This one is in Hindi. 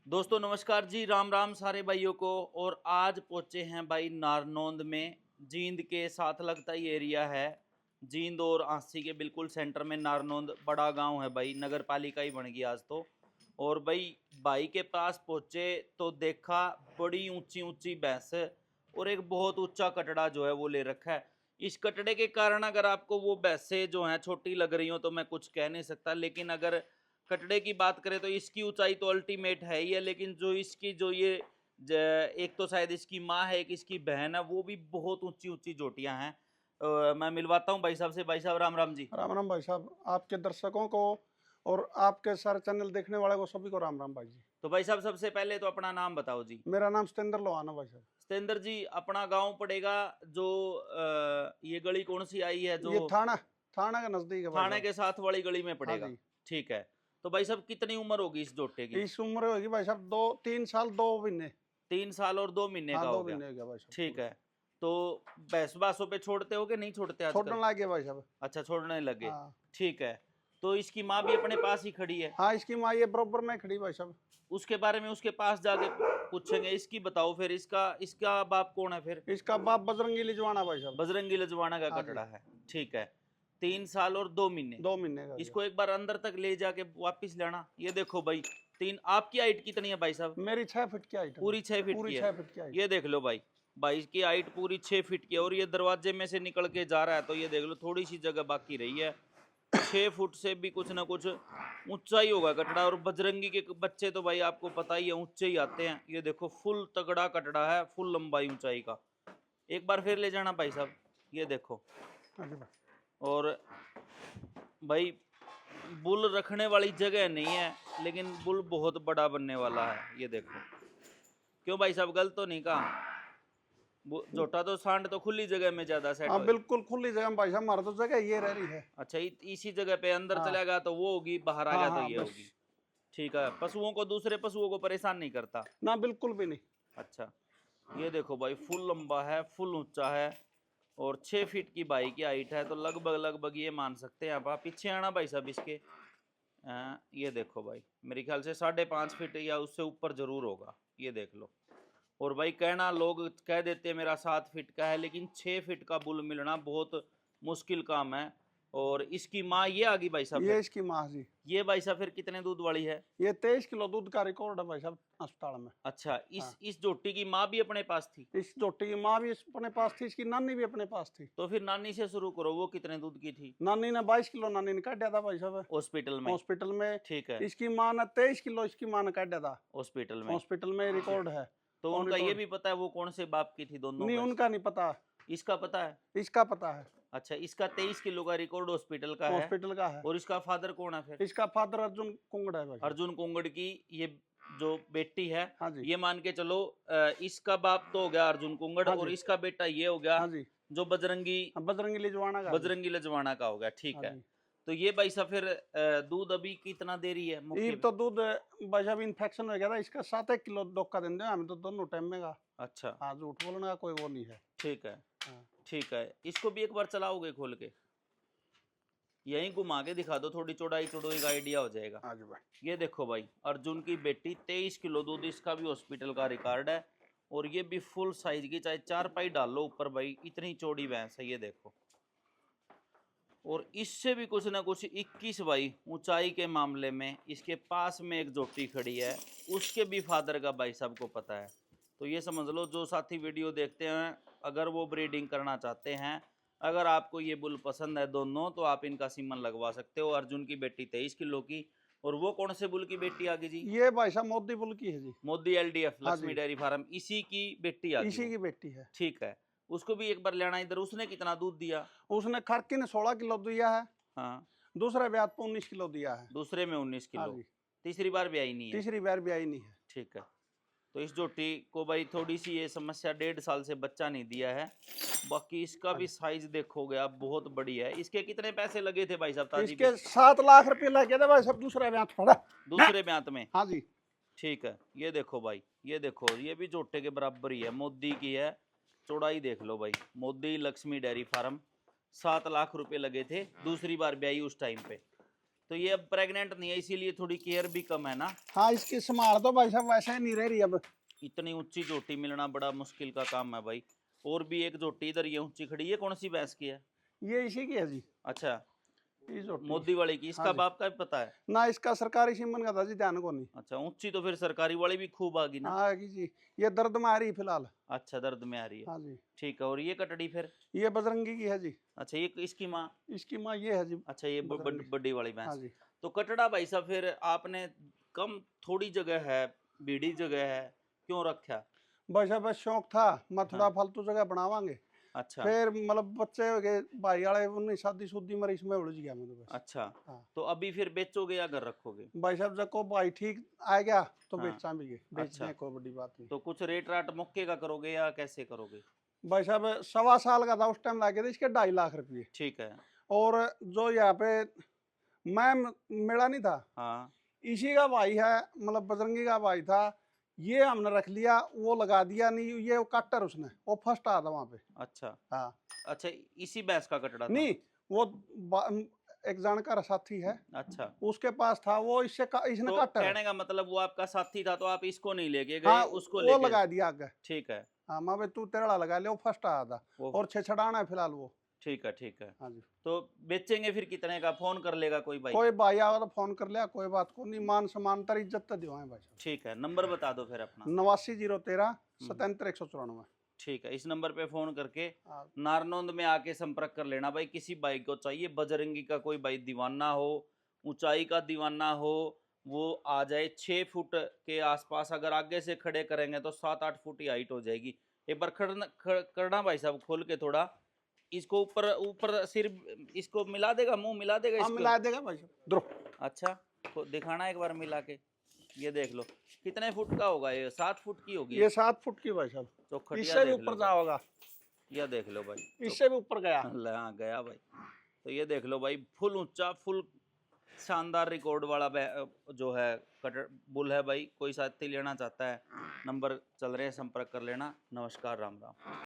दोस्तों नमस्कार जी, राम राम सारे भाइयों को। और आज पहुंचे हैं भाई नारनौंद में। जींद के साथ लगता ही एरिया है। जींद और आंसी के बिल्कुल सेंटर में नारनौंद बड़ा गांव है भाई, नगर पालिका ही बन गई आज तो। और भाई के पास पहुंचे तो देखा बड़ी ऊंची ऊंची भैंस और एक बहुत ऊंचा कटड़ा जो है वो ले रखा है। इस कटड़े के कारण अगर आपको वो भैंसें जो हैं छोटी लग रही हो तो मैं कुछ कह नहीं सकता, लेकिन अगर कटड़े की बात करें तो इसकी ऊंचाई तो अल्टीमेट है ही है, लेकिन जो इसकी जो ये एक तो शायद इसकी माँ है, एक इसकी बहन है, वो भी बहुत ऊंची ऊंची जोटियां हैं। मैं मिलवाता हूँ भाई साहब से। भाई साहब राम राम जी। राम राम भाई साहब, आपके दर्शकों को और आपके सारे चैनल देखने वाले को सभी को राम राम भाई जी। तो भाई साहब सबसे पहले तो अपना नाम बताओ जी। मेरा नाम सतेंद्र लोहाना भाई साहब। सतेंद्र जी, अपना गांव पड़ेगा जो ये गली कौन सी आई है जो ये थाना थाना के नजदीक है भाई थाने साहब। के साथ वाली गली में हाँ पड़ेगा? जी। ठीक है। तो भाई साहब कितनी उम्र होगी इस जोटे की? इस उम्र होगी भाई साहब 2-3 साल 2 महीने। 3 साल और 2 महीने हाँ का हो दो गया। महीने हो गया भाई साहब ठीक पूरा। है। तो भैंस बासों पे छोड़ते हो कि नहीं छोड़ते छोड़ने आजकल? लग गया भाई साहब। अच्छा, छोड़ने लगे। हाँ। ठीक है। तो इसकी माँ भी अपने पास ही खड़ी है? हाँ, इसकी माँ ये बरोबर में खड़ी भाई साहब। उसके बारे में उसके पास जाके पूछेंगे। इसकी बताओ फिर, इसका इसका बाप कौन है फिर? इसका बाप बजरंगी लिजवाना भाई साहब। बजरंगी लजवाना का हाँ जी। कटड़ा है। ठीक है। 3 साल और 2 महीने। 2 महीने का इसको गया। एक बार अंदर तक ले जाके वापिस लाना। ये देखो भाई, तीन। आपकी हाइट कितनी है भाई साहब? मेरी 6 फीट की हाइट है। पूरी 6 फीट पूरी की है। 6 फीट की हाइट। ये देख लो भाई, भाई की हाइट पूरी 6 फीट की है। और ये दरवाजे में से निकल के जा रहा है तो ये देख लो थोड़ी सी जगह बाकी रही है। 6 फुट से भी कुछ ना कुछ ऊंचा ही होगा कटड़ा। और बजरंगी के बच्चे तो भाई आपको पता ही है ऊंचे ही आते हैं। ये देखो फुल तगड़ा कटड़ा है, फुल लंबाई ऊंचाई का। एक बार फिर ले जाना भाई साहब। ये देखो। हाँ जी भाई। और भाई बुल रखने वाली जगह नहीं है, लेकिन बुल बहुत बड़ा बनने वाला है। ये देखो। क्यों भाई साहब, गलत तो नहीं कहा? जोटा तो सांड तो खुली जगह में ज्यादा सेट हाँ हो। बिल्कुल खुली जगह में भाई साहब, हमारा तो जगह ये रह रही है। अच्छा, इसी जगह पे अंदर हाँ चला गया तो वो होगी, बाहर आ हाँ गया तो हाँ ये बस। होगी। ठीक है। पशुओं को, दूसरे पशुओं को परेशान नहीं करता? ना बिल्कुल भी नहीं। अच्छा। ये देखो भाई, फुल लंबा है, फुल ऊंचा है। और 6 फीट की भाई की हाइट है तो लगभग लगभग ये मान सकते हैं आप पीछे आना भाई साहब इसके। ये देखो भाई, मेरे ख्याल से 5.5 फीट या उससे ऊपर जरूर होगा। ये देख लो। और भाई कहना, लोग कह देते हैं मेरा 7 फीट का है, लेकिन 6 फीट का बुल मिलना बहुत मुश्किल काम है। और इसकी माँ ये आ गई भाई साहब ये फिर। इसकी माँ जी। ये भाई साहब फिर कितने दूध वाली है? ये 23 किलो दूध का रिकॉर्ड है भाई साहब अस्पताल में। अच्छा, इस हाँ। इस जोटी की माँ भी अपने पास थी? इस जोटी की माँ भी अपने पास थी, इसकी नानी भी अपने पास थी। तो फिर नानी से शुरू करो, वो कितने दूध की थी नानी ने 22 किलो नानी ने काटा था भाई साहब हॉस्पिटल में? हॉस्पिटल में। ठीक है। इसकी माँ ने 23 किलो इसकी माँ ने काटा था हॉस्पिटल में? हॉस्पिटल में, रिकॉर्ड है। तो ऑन उनका ये रिकॉर्ड। भी पता है वो कौन से बाप की थी दोनों नहीं, भैंस? उनका नहीं पता। इसका पता है? इसका पता है। अच्छा, इसका 23 किलो का रिकॉर्ड हॉस्पिटल का है। हॉस्पिटल का है। और इसका फादर कौन है फिर? इसका फादर अर्जुन कुंगड़ है भाई साहब। अर्जुन कुंगड़ की ये जो बेटी है। हाँ जी। ये मान के चलो, इसका बाप तो हो गया अर्जुन कुंगड़, हाँ और जी। इसका बेटा ये हो गया हाँ जी। जो बजरंगी हाँ, बजरंगी लिजवाना का। बजरंगी लजवाना का हो गया। ठीक हाँ है। जी। तो ये भाई साहब फिर दूध अभी कितना दे रही है मुख्य? ईब तो दूध भाई साहब इन्फेक्शन हो गया था इसका, 7 किलो डोका देंगे हमें तो दोनों टाइम में का। अच्छा। हाँ, झूठ बोलने का कोई वो नहीं है। ठीक है। हाँ। ठीक है। इसको भी एक बार चलाओगे खोल के? यहीं घुमा के दिखा दो, थोड़ी चौड़ाई चौड़ाई का आइडिया हो जाएगा। हाँ जी भाई। ये देखो भाई, अर्जुन की बेटी 23 किलो दूध, इसका भी हॉस्पिटल का रिकॉर्ड है। और ये भी फुल साइज की, चाहे 4 पाई डाल लो ऊपर भाई, इतनी चौड़ी भैंस है। ये देखो। और इससे भी कुछ ना कुछ 21 भाई ऊंचाई के मामले में इसके पास में एक जोटी खड़ी है, उसके भी फादर का भाई साहब को पता है। तो ये समझ लो, जो साथी वीडियो देखते हैं अगर वो ब्रीडिंग करना चाहते हैं, अगर आपको ये बुल पसंद है दोनों, तो आप इनका सीमन लगवा सकते हो। अर्जुन की बेटी 23 किलो की। और वो कौन से बुल की बेटी आ गई जी? ये भाई साहब मोदी बुल की है जी। मोदी LDF हाँ लक्ष्मी जी। डेयरी फार्म, इसी की बेटी आ गई इसी वो। की बेटी है। ठीक है। उसको भी एक बार लेना इधर। उसने कितना दूध दिया? उसने खरकी ने 16 किलो दिया है। हाँ। दूसरे ब्याह पे 19 किलो दिया है। दूसरे में 19 हाँ किलो जी। तीसरी बार भी आई नहीं है? तीसरी बार भी आई नहीं है। ठीक है। तो इस जोटी को भाई थोड़ी सी ये समस्या, 1.5 साल से बच्चा नहीं दिया है। बाकी इसका भी साइज देखोगे आप, बहुत बड़ी है। इसके कितने पैसे लगे थे भाई साहब ताजी इसके 7 लाख रुपए लग गए थे भाई साहब, दूसरा ब्याह पड़ा। दूसरे ब्यांत में? हाँ जी। ठीक है। ये देखो भाई, ये देखो, ये भी जोटे के बराबर ही है, मोदी की है। चौड़ाई देख लो भाई, मोदी लक्ष्मी डेयरी फार्म। 7 लाख रुपए लगे थे, दूसरी बार ब्याई उस टाइम पे। तो ये अब प्रेग्नेंट नहीं है, इसीलिए थोड़ी केयर भी कम है ना। हाँ, इसकी संभाल तो भाई साहब वैसे ही नहीं रह रही अब। इतनी ऊंची झोटी मिलना बड़ा मुश्किल का काम है भाई। और भी एक झोटी इधर ये ऊंची खड़ी है, कौन सी भैंस की है? ये इसी की है जी, अच्छा, ये झोटी। मोदी वाली की। हाँ इसका जी। बाप का भी पता है? ना इसका सरकारी सीमन का था जी, ध्यान को नहीं। अच्छा, ऊंची तो फिर सरकारी वाली भी खूब आ गई ना। हाँ की जी, ये दर्द में आ रही है फिलहाल। अच्छा, दर्द में आ रही है। हाँ जी, ठीक है, और ये कटड़ी फिर? ये बजरंगी की है जी। अच्छा, ये इसकी माँ? इसकी माँ ये है जी। अच्छा, ये बजरंगी। बड़ी वाली हाँ भैंस। जी। तो कटड़ा भाई साहब फिर आपने कम, थोड़ी जगह है, बीड़ी जगह है, क्यों रखा? भाई साहब बस शौक था, मैं थोड़ा हाँ। फालतू जगह बनावांगे। अच्छा फिर मतलब बच्चे हो गए भाई वाले, उन्हें शादी शुदी मरी, इसमें उलझ गया मैं तो बस। अच्छा। हाँ। तो अभी फिर बेचोगे या घर रखोगे? भाई साहब जब को भाई ठीक आ गया तो हाँ। बेचा भी गए, बेच अच्छा। दें, कोई बड़ी बात नहीं। तो कुछ रेट राट मौके का करोगे या कैसे करोगे? भाई साहब 1.25 साल का था उस टाइम, लाके थे इसके 2.5 लाख रुपये। ठीक है। और जो यहाँ पे मैं मेरा नहीं था, हाँ। इसी का भाई है, मतलब बजरंगी का भाई था, ये हमने रख लिया, वो लगा दिया नहीं, ये वो कट्टर उसने, वो फर्स्ट आया था वहाँ पे। अच्छा। हाँ। अच्छा, इसी भैंस का कटड़ा था? नहीं, वो एक जानकार साथी है, अच्छा, उसके पास था वो, इसने तो कट्टर। कहने का मतलब वो आपका साथी था, तो आप इसको नहीं लेके गए, हाँ, उसको वो लेके? लगा दिया आगे। ठीक है। हाँ, मैं भाई तू तेरा लगा ले, वो फर्स्ट आया था। वो और छेछड़ाना है फिलहाल वो। ठीक है, ठीक है। हाँ जी। तो बेचेंगे फिर कितने का? फोन कर लेगा कोई भाई? कोई भाई आवा तो फोन कर लिया, कोई बात को नहीं, मान सम्मान तर इज्जत तो दिवाएं भाई साहब। ठीक है, नंबर बता दो फिर अपना। 89 013 77 194। ठीक है, इस नंबर पे फोन करके हाँ। नारनौंद में आके संपर्क कर लेना भाई। किसी बाइक को चाहिए, बजरंगी का कोई भाई दीवाना हो, ऊंचाई का दीवाना हो, वो आ जाए। 6 फुट के आसपास अगर आगे से खड़े करेंगे तो 7-8 फुट ही हाइट हो जाएगी। एक बार करना भाई साहब खोल के थोड़ा, इसको ऊपर ऊपर सिर, इसको मिला देगा, मुंह मिला देगा हाँ, इसको? मिला देगा भाई साहब, द्रो। अच्छा, दिखाना एक बार मिला के। ये देख लो, कितने फुट का होगा ये? 7 फुट की होगी। ये 7 फुट की भाई साहब, चौखटिया इससे भी देख लो ऊपर भाई। जाओगा, यह देख लो भाई, इससे भी ऊपर गया। हाँ गया भाई। तो ये देख लो भाई, फुल ऊंचा, फुल शानदार रिकॉर्ड वाला जो है कटर बुल है भाई। कोई साथी लेना चाहता है, नंबर चल रहे हैं, संपर्क कर लेना। नमस्कार, राम राम।